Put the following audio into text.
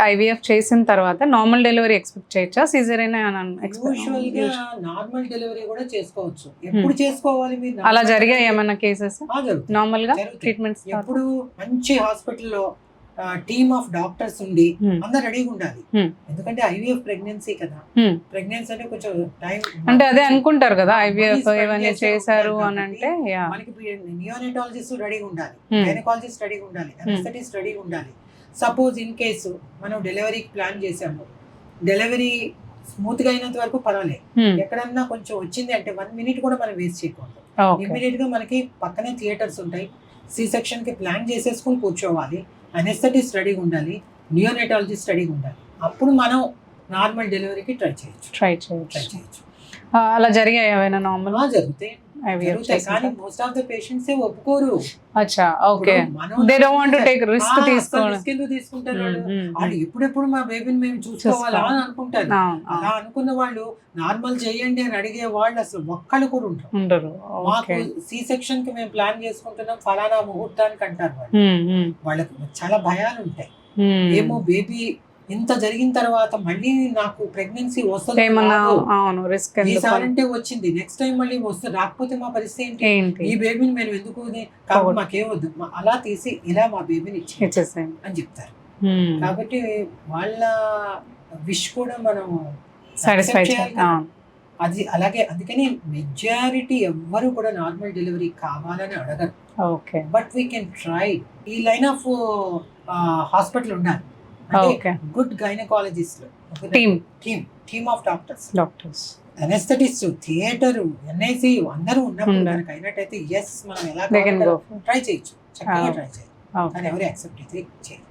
IVF చేసిన తర్వాత normal delivery expect చేయొచ్చా, సిజేరియన్ యూజువల్ గా నార్మల్ డెలివరీ కూడా చేసుకోవచ్చు. ఎప్పుడు చేసుకోవాలి మీరు? అలా జరిగాయి ఏమైనా కేసెస్ జరుగుతాయి. నార్మల్ గా జరుగుతాయి. ట్రీట్మెంట్స్? ఎప్పుడు మంచి హాస్పిటల్లో టీమ్ ఆఫ్ డాక్టర్స్ ఉండి అందరు రెడీగా ఉండాలి. ఎందుకంటే ఐవీఎఫ్ ప్రెగ్నెన్సీ కదా, ప్రెగ్నెన్సీ అంటే కొంచెం టైం అంటే అదే అనుకుంటారు కదా ఐవీఎఫ్ ఇవన్నీ చేశారు అని అంటే. మనకి నియోనటాలజిస్ట్ రెడీగా ఉండాలి, గైనకాలజిస్ట్ రెడీగా ఉండాలి, అనస్థెటిస్ట్ రెడీగా ఉండాలి. సపోజ్ ఇన్ కేసు మనం డెలివరీకి ప్లాన్ చేసాము, డెలివరీ స్మూత్ గా అయినంత వరకు పర్వాలేదు. ఎక్కడన్నా కొంచెం వచ్చింది అంటే 1 minute కూడా మనం వేస్ట్ చేయకూడదు. ఇమ్మీడియట్ గా మనకి పక్కనే థియేటర్స్ ఉంటాయి, సి సెక్షన్ కి ప్లాన్ చేసేసుకుని కూర్చోవాలి, అనెస్థెటిస్ట్ రెడీగా ఉండాలి, నియోనటాలజిస్ట్ రెడీగా ఉండాలి. అప్పుడు మనం నార్మల్ డెలివరీకి ట్రై చేయొచ్చు. అలా జరిగాయి ఏమైనా నార్మల్? జరుగుతాయి కానీ మోస్ట్ ఆఫ్ ద పేషెంట్స్ ఒప్పుకోరు. అచ్చా, okay. They don't want to take risk తీసుకోవడం. ఎందుకు తీసుకుంటారు వాళ్ళు? ఎప్పుడెప్పుడు మా బేబీని మేము చూసుకోవాలా అని అనుకుంటారు. అలా అనుకున్న వాళ్ళు నార్మల్ చేయండి అని అడిగే వాళ్ళు అసలు ఒక్కళ్ళు కూడా ఉండరు. మాకు సి సెక్షన్ కి మేము ప్లాన్ చేసుకుంటున్నాం ఫలానా ముహూర్తానికి అంటారు వాళ్ళు. వాళ్ళకి చాలా భయాలు ఉంటాయి. ఏమో బేబీ ఇంత జరిగిన తర్వాత మళ్ళీ నాకు ప్రెగ్నెన్సీ వస్తుంది, ఈసారంటే వచ్చింది, నెక్స్ట్ టైం మళ్ళీ వస్తుంది, రాకపోతే మా పరిస్థితి ఏంటి? ఈ బేబీని మేము ఎందుకు కాబట్టి మాకేమొద్దు, అలా తీసి ఇలా మా బేబీని ఇచ్చేసాం అని చెప్తారు. కాబట్టి వాళ్ళ విష్ కూడా మనం సాటిస్ఫై చేయాలి. అది అలాగే. అందుకని మెజారిటీ ఎవ్వరు కూడా నార్మల్ డెలివరీ కావాలని అడగరు. But we can try. ఈ లైన్ ఆఫ్ హాస్పిటల్ ఉండాలి, good gynaecologist team of doctors, anaesthetist, theatre, NIC అందరూ ఉన్నప్పుడు మనకు అయినట్టయితే ఎస్ మనం ఎలా ట్రై చేయొచ్చు, చక్కగా ట్రై చేయొచ్చు. కానీ ఎవరు యాక్సెప్ట్ అయితే చేయరు.